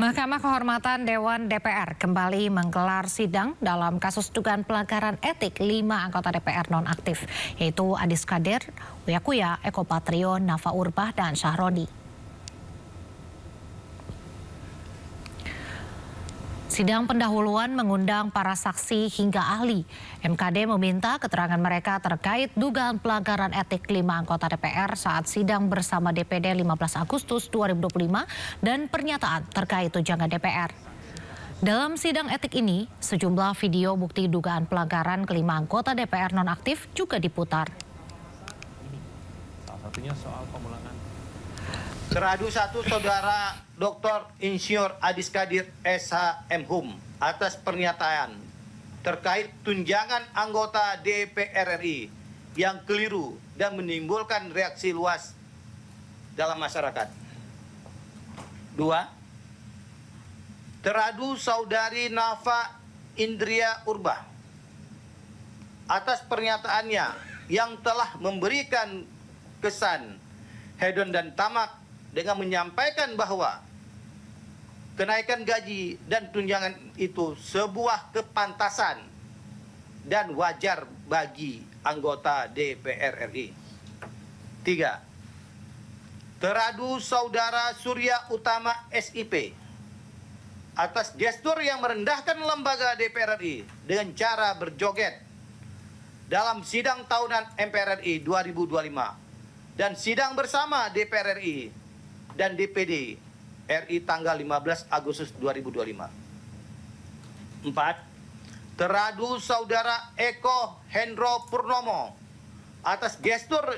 Mahkamah Kehormatan Dewan DPR kembali menggelar sidang dalam kasus dugaan pelanggaran etik 5 anggota DPR nonaktif, yaitu Adis Kadir, Uya Kuya, Eko Patrio, Nafa Urbah, dan Syahroni. Sidang pendahuluan mengundang para saksi hingga ahli. MKD meminta keterangan mereka terkait dugaan pelanggaran etik 5 anggota DPR saat sidang bersama DPD 15 Agustus 2025 dan pernyataan terkait tunjangan DPR. Dalam sidang etik ini, sejumlah video bukti dugaan pelanggaran kelima anggota DPR nonaktif juga diputar. Salah satunya soal pemulangan. Teradu 1 Saudara Dr. Insinyur Adis Kadir SH.M.Hum atas pernyataan terkait tunjangan anggota DPR RI yang keliru dan menimbulkan reaksi luas dalam masyarakat. 2. Teradu Saudari Nafa Indria Urbah atas pernyataannya yang telah memberikan kesan hedon dan tamak dengan menyampaikan bahwa kenaikan gaji dan tunjangan itu sebuah kepantasan dan wajar bagi anggota DPR RI. 3. Teradu Saudara Surya Utama SIP atas gestur yang merendahkan lembaga DPR RI dengan cara berjoget dalam sidang tahunan MPR RI 2025 dan sidang bersama DPR RI dan DPD RI tanggal 15 Agustus 2025. 4. Teradu Saudara Eko Hendro Purnomo atas gestur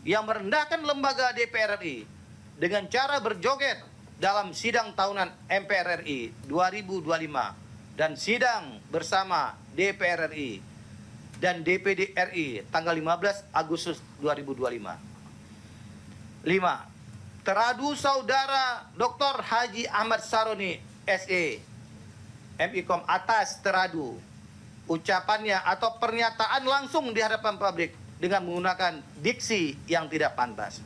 yang merendahkan lembaga DPR RI dengan cara berjoget dalam sidang tahunan MPR RI 2025 dan sidang bersama DPR RI dan DPD RI tanggal 15 Agustus 2025. 5. Teradu Saudara Dr. Haji Ahmad Saroni SE MIKOM atas teradu ucapannya atau pernyataan langsung di hadapan publik dengan menggunakan diksi yang tidak pantas.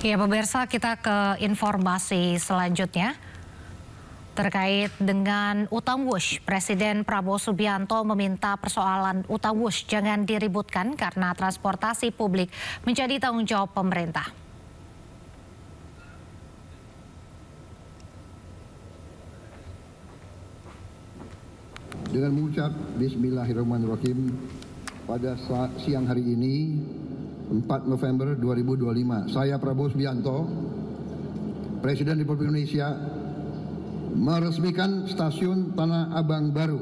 Ya, pemirsa, kita ke informasi selanjutnya. Terkait dengan utang wush, Presiden Prabowo Subianto meminta persoalan utang wush jangan diributkan karena transportasi publik menjadi tanggung jawab pemerintah. Dengan mengucap Bismillahirrahmanirrahim, pada siang hari ini 4 November 2025, saya Prabowo Subianto, Presiden Republik Indonesia, meresmikan stasiun Tanah Abang baru.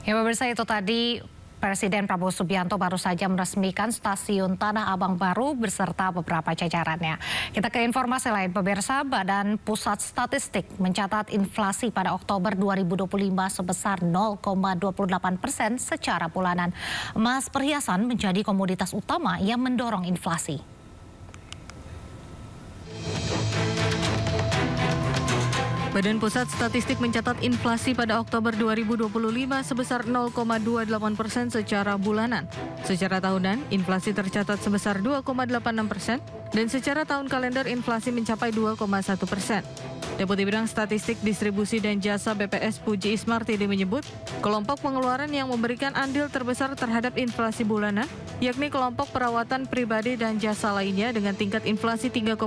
Ya, pemirsa, itu tadi Presiden Prabowo Subianto baru saja meresmikan stasiun Tanah Abang baru beserta beberapa jajarannya. Kita ke informasi lain, pemirsa. Badan Pusat Statistik mencatat inflasi pada Oktober 2025 sebesar 0,28% secara bulanan. Emas perhiasan menjadi komoditas utama yang mendorong inflasi. Badan Pusat Statistik mencatat inflasi pada Oktober 2025 sebesar 0,28% secara bulanan. Secara tahunan, inflasi tercatat sebesar 2,86% dan secara tahun kalender inflasi mencapai 2,1%. Deputi Bidang Statistik Distribusi dan Jasa BPS Puji Ismartidi menyebut, kelompok pengeluaran yang memberikan andil terbesar terhadap inflasi bulanan, yakni kelompok perawatan pribadi dan jasa lainnya dengan tingkat inflasi 3,05%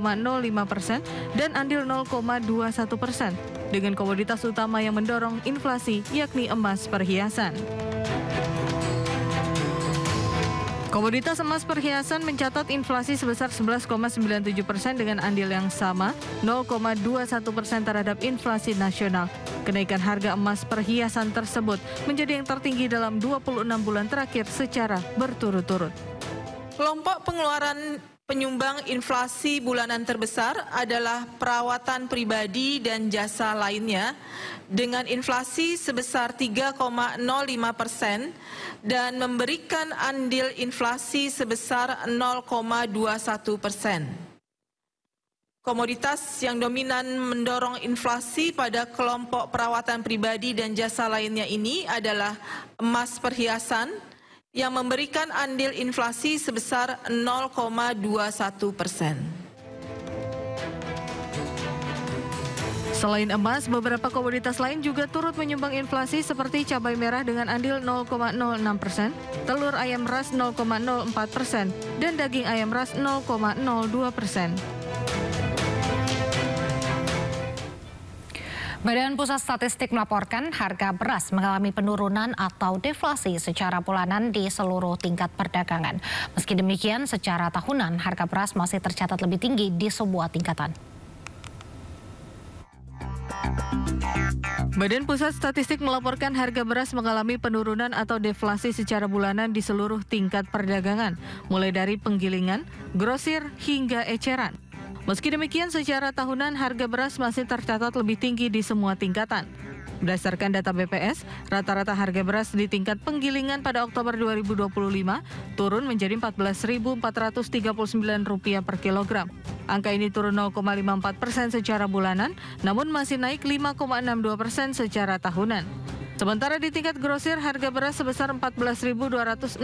dan andil 0,21%, dengan komoditas utama yang mendorong inflasi yakni emas perhiasan. Komoditas emas perhiasan mencatat inflasi sebesar 11,97% dengan andil yang sama 0,21% terhadap inflasi nasional. Kenaikan harga emas perhiasan tersebut menjadi yang tertinggi dalam 26 bulan terakhir secara berturut-turut. Kelompok pengeluaran penyumbang inflasi bulanan terbesar adalah perawatan pribadi dan jasa lainnya dengan inflasi sebesar 3,05% dan memberikan andil inflasi sebesar 0,21%. Komoditas yang dominan mendorong inflasi pada kelompok perawatan pribadi dan jasa lainnya ini adalah emas perhiasan yang memberikan andil inflasi sebesar 0,21%. Selain emas, beberapa komoditas lain juga turut menyumbang inflasi seperti cabai merah dengan andil 0,06%, telur ayam ras 0,04%, dan daging ayam ras 0,02%. Badan Pusat Statistik melaporkan harga beras mengalami penurunan atau deflasi secara bulanan di seluruh tingkat perdagangan. Meski demikian, secara tahunan harga beras masih tercatat lebih tinggi di sebuah tingkatan. Badan Pusat Statistik melaporkan harga beras mengalami penurunan atau deflasi secara bulanan di seluruh tingkat perdagangan, mulai dari penggilingan, grosir, hingga eceran. Meski demikian, secara tahunan harga beras masih tercatat lebih tinggi di semua tingkatan. Berdasarkan data BPS, rata-rata harga beras di tingkat penggilingan pada Oktober 2025 turun menjadi Rp14.439 per kilogram. Angka ini turun 0,54% secara bulanan, namun masih naik 5,62% secara tahunan. Sementara di tingkat grosir, harga beras sebesar Rp14.264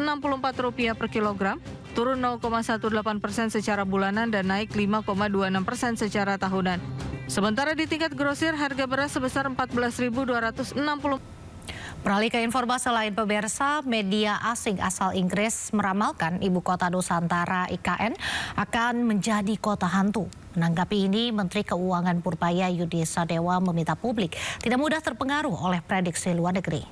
per kilogram, turun 0,18% secara bulanan dan naik 5,26% secara tahunan. Sementara di tingkat grosir, harga beras sebesar Rp14.260. Beralih ke informasi lain, pemirsa, media asing asal Inggris meramalkan ibu kota Nusantara IKN akan menjadi kota hantu. Menanggapi ini, Menteri Keuangan Purbaya Yudi Sadewa meminta publik tidak mudah terpengaruh oleh prediksi luar negeri.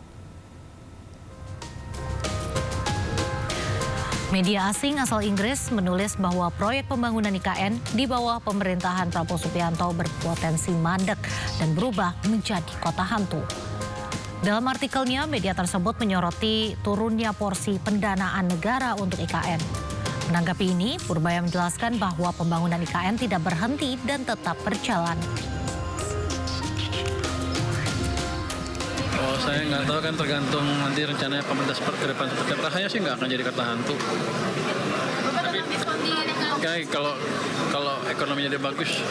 Media asing asal Inggris menulis bahwa proyek pembangunan IKN di bawah pemerintahan Prabowo Subianto berpotensi mandek dan berubah menjadi kota hantu. Dalam artikelnya, media tersebut menyoroti turunnya porsi pendanaan negara untuk IKN. Menanggapi ini, Purbaya menjelaskan bahwa pembangunan IKN tidak berhenti dan tetap berjalan. Oh, saya nggak tahu, kan tergantung nanti rencananya pemerintah ke depan seperti apa. Rasanya sih nggak akan jadi kata hantu. Tapi kalau ekonominya dia bagus,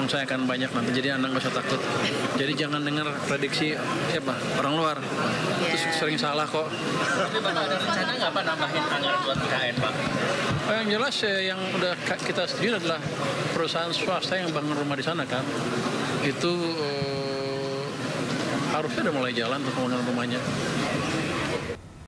saya akan banyak nanti. Jadi Anda nggak usah takut. Jadi jangan dengar prediksi orang luar. Terus sering salah kok. Tapi Bapak ada rencana nggak Pak nambahin anggaran buat IKN Pak? Yang jelas yang udah kita setujui adalah perusahaan swasta yang bangun rumah di sana kan. Itu harusnya udah mulai jalan untuk pembangunan rumahnya.